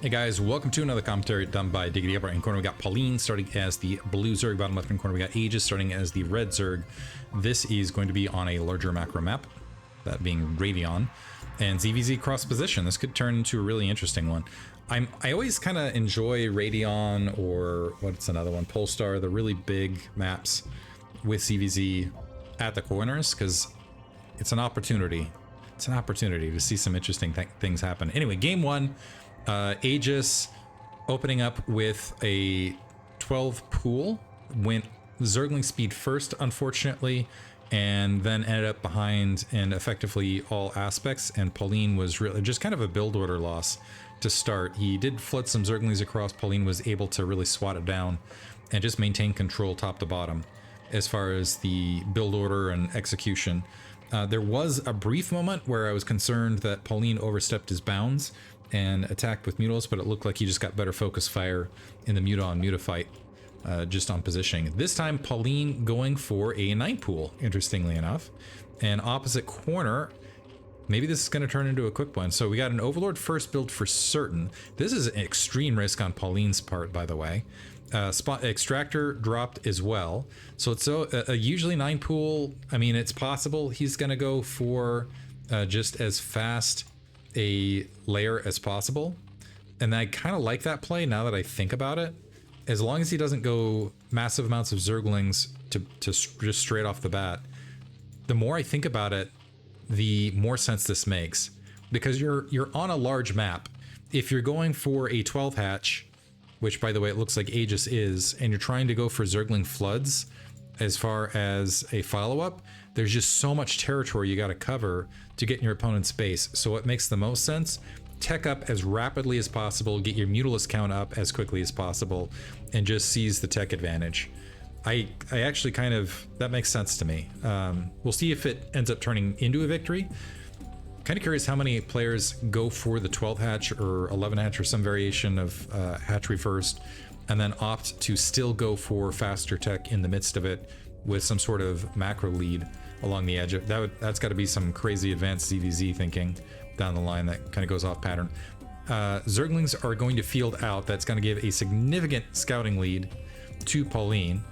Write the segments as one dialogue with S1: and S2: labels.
S1: Hey guys, welcome to another commentary done by Diggity. Up right in corner we got Pauline starting as the blue Zerg. Bottom left hand corner we got Aegis starting as the red Zerg. This is going to be on a larger macro map, that being Radeon, and ZVZ cross position. This could turn into a really interesting one. I always kind of enjoy Radeon, or what's another one, Polestar, the really big maps with ZVZ at the corners, because it's an opportunity. It's an opportunity to see some interesting things happen. Anyway, game one. Aegis opening up with a 12 pool, went Zergling speed first, unfortunately, and then ended up behind in effectively all aspects, and Pauline was really just kind of a build order loss to start. He did flood some Zerglings across. Pauline was able to really swat it down and just maintain control top to bottom as far as the build order and execution. There was a brief moment where I was concerned that Pauline overstepped his bounds and attacked with Mutilis, but it looked like he just got better focus fire in the Muta-on-Muta fight, just on positioning. This time, Pauline going for a 9 pool, interestingly enough. And opposite corner, maybe this is going to turn into a quick one. So we got an Overlord first build for certain. This is an extreme risk on Pauline's part, by the way. Spot Extractor dropped as well. So it's a usually 9 pool. I mean, it's possible he's going to go for just as fast a layer as possible, and I kind of like that play now that I think about it. As long as he doesn't go massive amounts of Zerglings to just straight off the bat, the more I think about it, the more sense this makes, because you're on a large map. If you're going for a 12 hatch, which by the way it looks like Aegis is, and you're trying to go for Zergling floods as far as a follow-up, there's just so much territory you got to cover to get in your opponent's base. So what makes the most sense? Tech up as rapidly as possible, get your Mutilis count up as quickly as possible, and just seize the tech advantage. I actually kind of, that makes sense to me. We'll see if it ends up turning into a victory. Kind of curious how many players go for the 12 hatch or 11 hatch or some variation of hatchery first, and then opt to still go for faster tech in the midst of it with some sort of macro lead along the edge. That's got to be some crazy advanced ZVZ thinking down the line that kind of goes off pattern. Zerglings are going to field out. That's going to give a significant scouting lead to Pauline.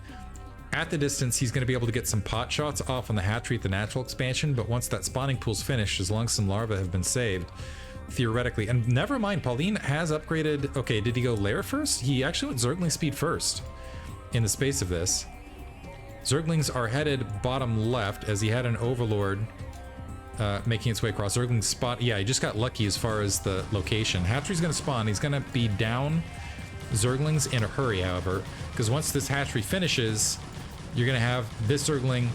S1: At the distance, he's going to be able to get some pot shots off on the hatchery at the natural expansion, but once that spawning pool's finished, as long as some larvae have been saved, theoretically, and never mind, Pauline has upgraded. Okay, did he go lair first? He actually went Zergling speed first in the space of this. Zerglings are headed bottom left as he had an Overlord making its way across. Zergling spot, yeah, he just got lucky as far as the location. Hatchery's gonna spawn. He's gonna be down Zerglings in a hurry, however, because once this hatchery finishes, you're gonna have this Zergling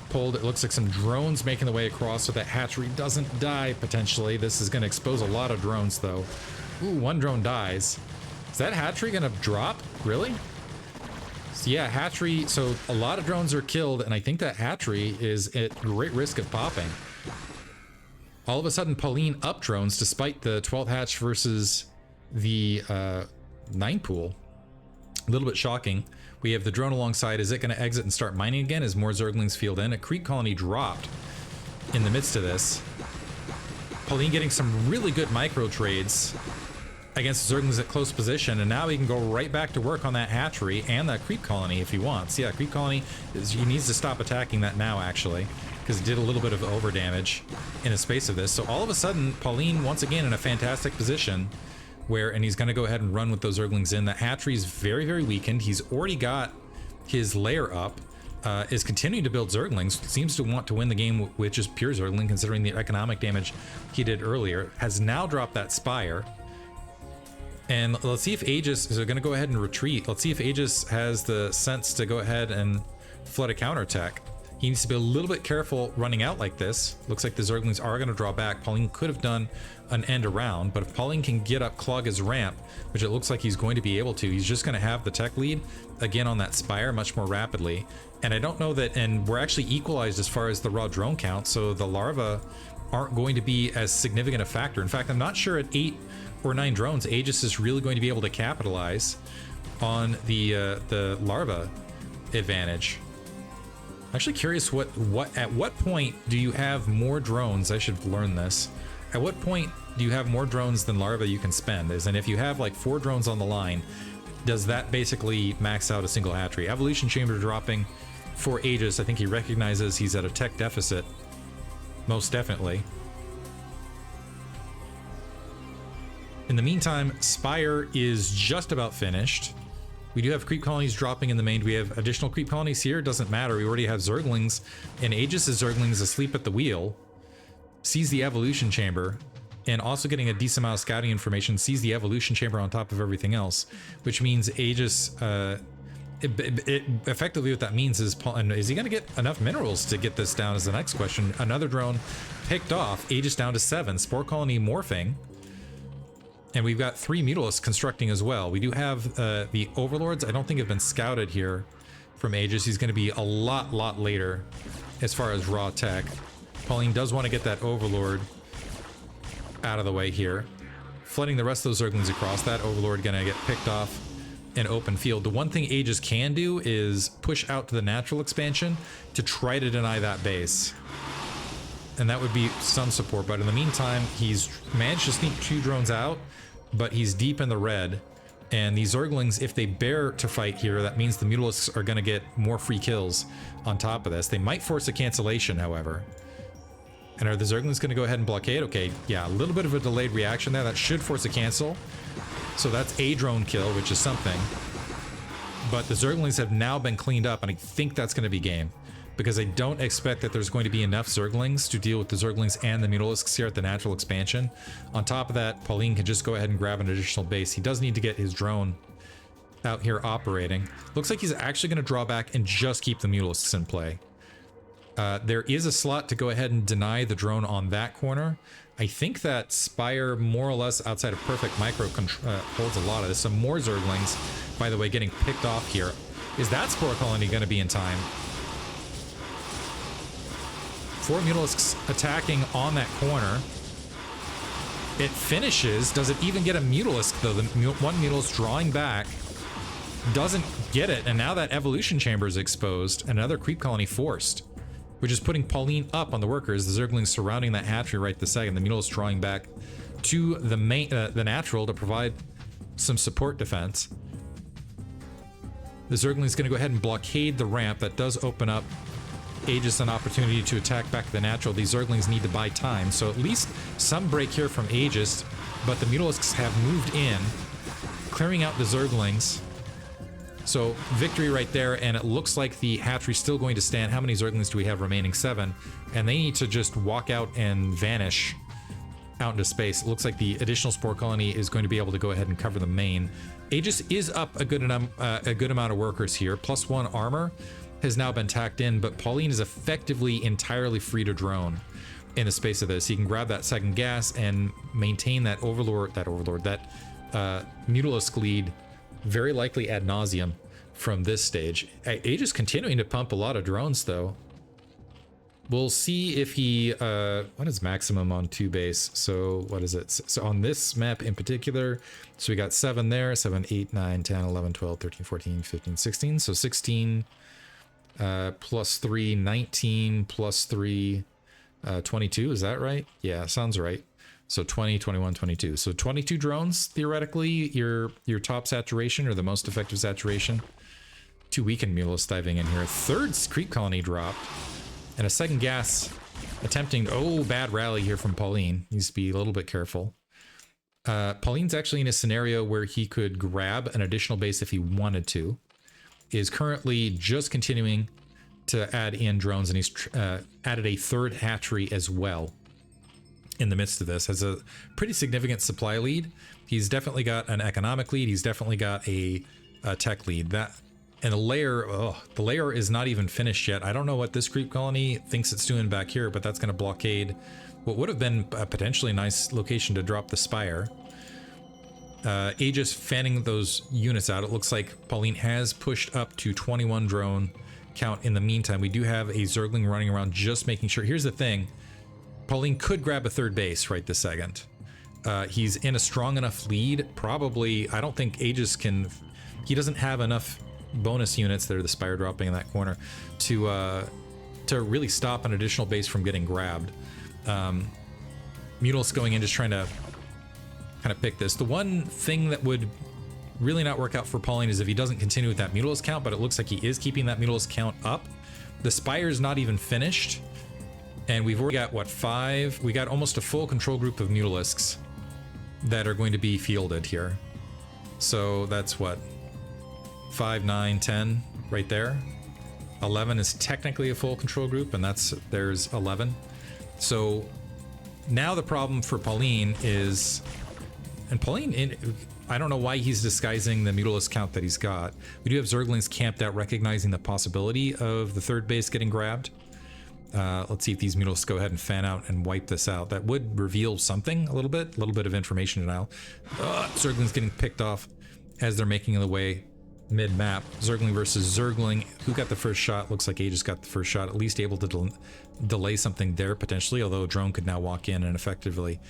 S1: pulled. It looks like some drones making the way across so that hatchery doesn't die potentially. This is gonna expose a lot of drones though. Ooh, one drone dies. Is that hatchery gonna drop? Really? So yeah, hatchery, so a lot of drones are killed, and I think that hatchery is at great risk of popping. All of a sudden, Pauline up drones despite the 12 hatch versus the 9 pool. A little bit shocking. We have the drone alongside. Is it going to exit and start mining again as more Zerglings field in? A creep colony dropped in the midst of this. Pauline getting some really good micro trades against Zerglings at close position, and now he can go right back to work on that hatchery and that creep colony if he wants. Yeah, creep colony, he needs to stop attacking that now, actually, because it did a little bit of over damage in the space of this. So all of a sudden, Pauline once again in a fantastic position where, and he's going to go ahead and run with those Zerglings in. The hatchery is very, very weakened. He's already got his layer up, is continuing to build Zerglings, seems to want to win the game with just pure Zergling, considering the economic damage he did earlier. Has now dropped that Spire. And let's see if Aegis is going to go ahead and retreat. Let's see if Aegis has the sense to go ahead and flood a counterattack. He needs to be a little bit careful running out like this. Looks like the Zerglings are going to draw back. Pauline could have done an end around, but if Pauline can get up, clog his ramp, which it looks like he's going to be able to, he's just going to have the tech lead again on that Spire much more rapidly. And I don't know that, and we're actually equalized as far as the raw drone count, so the larvae aren't going to be as significant a factor. In fact, I'm not sure at 8 or 9 drones, Aegis is really going to be able to capitalize on the larva advantage. I'm actually curious at what point do you have more drones? I should have learned this. At what point do you have more drones than larvae you can spend? And if you have like 4 drones on the line, does that basically max out a single hatchery? Evolution Chamber dropping for Aegis. I think he recognizes he's at a tech deficit. Most definitely. In the meantime, Spire is just about finished. We do have creep colonies dropping in the main. Do we have additional creep colonies here? Doesn't matter. We already have Zerglings, and Aegis' Zerglings asleep at the wheel. Sees the Evolution Chamber, and also getting a decent amount of scouting information. Sees the Evolution Chamber on top of everything else, which means Aegis... effectively what that means is, is he going to get enough minerals to get this down is the next question. Another drone picked off, Aegis down to 7, Spore Colony morphing, and we've got 3 Mutalisks constructing as well. We do have the Overlords. I don't think have been scouted here from Aegis. He's going to be a lot later as far as raw tech. Pauline does want to get that Overlord out of the way here, flooding the rest of those Zerglings across. That Overlord going to get picked off an open field. The one thing Aegis can do is push out to the natural expansion to try to deny that base. And that would be some support, but in the meantime, he's managed to sneak 2 drones out, but he's deep in the red. And these Zerglings, if they bear to fight here, that means the Mutalisks are going to get more free kills on top of this. They might force a cancellation, however. And are the Zerglings going to go ahead and blockade? Okay, yeah, a little bit of a delayed reaction there. That should force a cancel. So that's a drone kill, which is something. But the Zerglings have now been cleaned up, and I think that's going to be game. Because I don't expect that there's going to be enough Zerglings to deal with the Zerglings and the Mutalisks here at the natural expansion. On top of that, Pauline can just go ahead and grab an additional base. He does need to get his drone out here operating. Looks like he's actually going to draw back and just keep the Mutalisks in play. There is a slot to go ahead and deny the drone on that corner. I think that Spire, more or less outside of perfect micro, holds a lot of this. Some more Zerglings, by the way, getting picked off here. Is that Spore Colony going to be in time? 4 Mutalisks attacking on that corner. It finishes. Does it even get a Mutalisk, though? The one Mutalisk drawing back doesn't get it, and now that Evolution Chamber is exposed, another Creep Colony forced, which is putting Pauline up on the workers. The Zerglings surrounding that hatchery right this second. The Mutalisk drawing back to the main, the natural to provide some support defense. The Zergling's going to go ahead and blockade the ramp. That does open up Aegis an opportunity to attack back the natural. These Zerglings need to buy time, so at least some break here from Aegis, but the Mutalisks have moved in, clearing out the Zerglings. So victory right there, and it looks like the hatchery's still going to stand. How many Zerglings do we have remaining? 7, and they need to just walk out and vanish out into space. It looks like the additional Spore Colony is going to be able to go ahead and cover the main. Aegis is up a good amount of workers here. +1 armor has now been tacked in, but Pauline is effectively entirely free to drone in the space of this. He can grab that second gas and maintain that Mutalisk lead very likely ad nauseum from this stage. Aegis continuing to pump a lot of drones, though. We'll see if he what is maximum on 2 base. So what is it? So on this map in particular, so we got 7 there, 7, 8, 9, 10, 11, 12, 13, 14, 15, 16. So 16 +3, 19 +3, 22. Is that right? Yeah, sounds right. So 20, 21, 22. So 22 drones, theoretically, your top saturation or the most effective saturation. 2 weakened Mutalisks diving in here. 3rd Creep Colony dropped. And a second gas attempting, oh, bad rally here from Pauline. Needs to be a little bit careful. Pauline's actually in a scenario where he could grab an additional base if he wanted to. Is currently just continuing to add in drones, and he's added a 3rd hatchery as well in the midst of this. Has a pretty significant supply lead. He's definitely got an economic lead. He's definitely got a tech lead. And the layer is not even finished yet. I don't know what this Creep Colony thinks it's doing back here, but that's going to blockade what would have been a potentially nice location to drop the Spire. Aegis fanning those units out. It looks like Pauline has pushed up to 21 drone count in the meantime. We do have a Zergling running around just making sure. Here's the thing. Pauline could grab a 3rd base right this second. He's in a strong enough lead. Probably, I don't think Aegis can... He doesn't have enough bonus units that are the Spire dropping in that corner to really stop an additional base from getting grabbed. Mutalisk going in, just trying to kind of pick this. The one thing that would really not work out for Pauline is if he doesn't continue with that Mutalisk count, but it looks like he is keeping that Mutalisk count up. The Spire's not even finished, and we've already got, what, 5? We got almost a full control group of Mutalisks that are going to be fielded here. So that's what, 5, 9, 10 right there. 11 is technically a full control group, and there's 11. So now the problem for Pauline is, and Pauline, I don't know why he's disguising the Mutalisk count that he's got. We do have Zerglings camped out, recognizing the possibility of the third base getting grabbed. Let's see if these Mutalisks go ahead and fan out and wipe this out. That would reveal something, a little bit of information now. Zerglings getting picked off as they're making their way mid-map. Zergling versus Zergling. Who got the first shot? Looks like Aegis got the first shot, at least able to delay something there potentially, although a drone could now walk in and effectively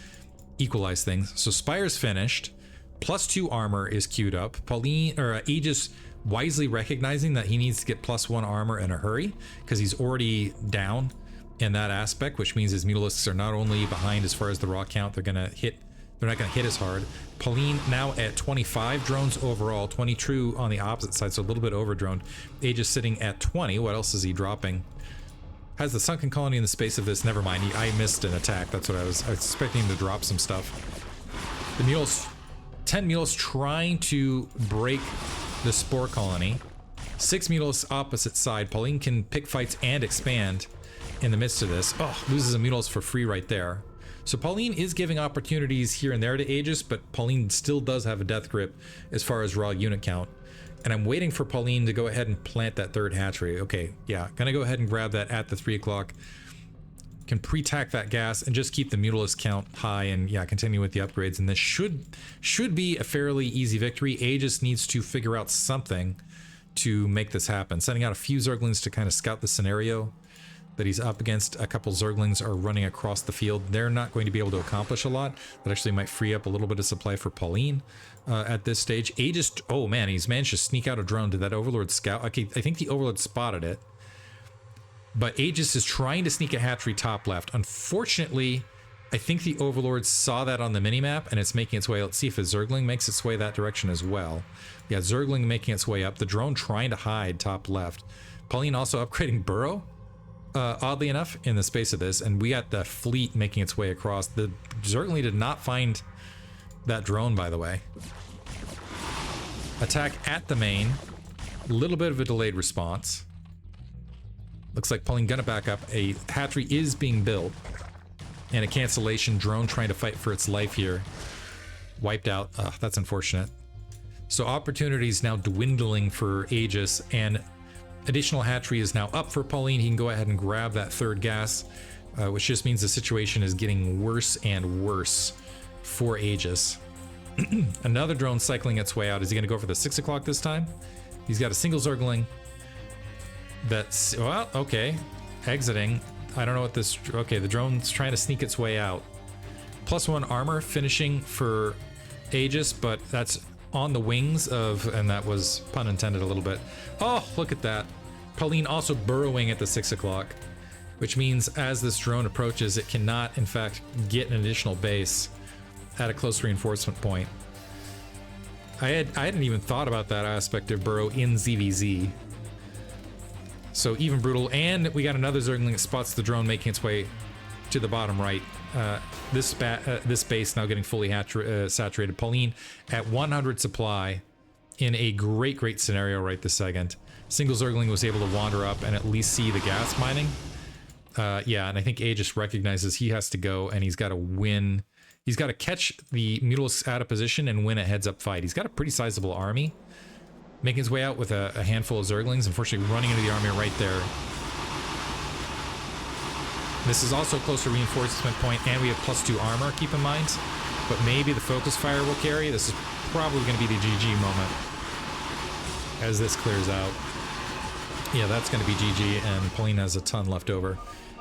S1: equalize things. So Spire's finished. +2 armor is queued up. Pauline, or Aegis, wisely recognizing that he needs to get +1 armor in a hurry because he's already down in that aspect, which means his Mutalisks are not only behind as far as the raw count, they're not gonna hit as hard. Pauline now at 25 drones overall, 20 true on the opposite side, so a little bit over droned. Aegis sitting at 20. What else is he dropping? Has the sunken colony in the space of this. Never mind, I missed an attack. That's what I was expecting him to drop some stuff. The mules, 10 mules trying to break the spore colony. 6 mules opposite side. Pauline can pick fights and expand in the midst of this. Oh, loses a mules for free right there. So Pauline is giving opportunities here and there to Aegis, but Pauline still does have a death grip as far as raw unit count. And I'm waiting for Pauline to go ahead and plant that third hatchery. Okay, yeah, gonna go ahead and grab that at the 3 o'clock. Can pre-tack that gas and just keep the Mutalisk count high and yeah, continue with the upgrades. And this should be a fairly easy victory. Aegis needs to figure out something to make this happen. Sending out a few Zerglings to kind of scout the scenario that he's up against. A couple Zerglings are running across the field. They're not going to be able to accomplish a lot. That actually might free up a little bit of supply for Pauline at this stage. Aegis, oh man, he's managed to sneak out a drone. Did that Overlord scout? Okay, I think the Overlord spotted it. But Aegis is trying to sneak a hatchery top left. Unfortunately, I think the Overlord saw that on the minimap and it's making its way. Let's see if a Zergling makes its way that direction as well. Yeah, Zergling making its way up. The drone trying to hide top left. Pauline also upgrading Burrow. Oddly enough, in the space of this, and we got the fleet making its way across. The Zergling did not find that drone, by the way. Attack at the main. A little bit of a delayed response. Looks like Pauline gonna back up. A hatchery is being built. And a cancellation drone trying to fight for its life here. Wiped out. That's unfortunate. So opportunities now dwindling for Aegis, and additional hatchery is now up for Pauline. He can go ahead and grab that third gas, which just means the situation is getting worse and worse for Aegis. Another drone cycling its way out. Is he going to go for the 6 o'clock this time? He's got a single Zergling. That's, well, okay. Exiting. I don't know what this, okay, the drone's trying to sneak its way out. +1 armor finishing for Aegis, but that's on the wings of, and that was pun intended a little bit. Oh, look at that. Pauline also burrowing at the 6 o'clock, which means as this drone approaches, it cannot, in fact, get an additional base at a close reinforcement point. I hadn't even thought about that aspect of burrow in ZVZ. So even brutal, and we got another Zergling that spots the drone making its way to the bottom right. This base now getting fully saturated. Pauline at 100 supply in a great scenario right this second. Single Zergling was able to wander up and at least see the gas mining. Yeah, and I think Aegis recognizes he has to go and he's got to win. He's got to catch the Mutalisks out of position and win a heads-up fight. He's got a pretty sizable army. Making his way out with a handful of Zerglings. Unfortunately, running into the army right there. This is also a closer reinforcement point, and we have +2 armor, keep in mind. But maybe the focus fire will carry. This is probably going to be the GG moment as this clears out. Yeah, that's going to be GG, and Pauline has a ton left over.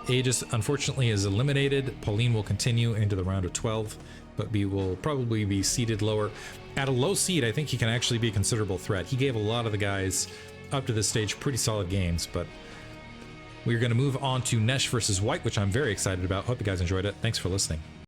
S1: Aegis, unfortunately, is eliminated. Pauline will continue into the round of 12, but we will probably be seated lower. At a low seed, I think he can actually be a considerable threat. He gave a lot of the guys up to this stage pretty solid games, but we're going to move on to Nesh versus White, which I'm very excited about. Hope you guys enjoyed it. Thanks for listening.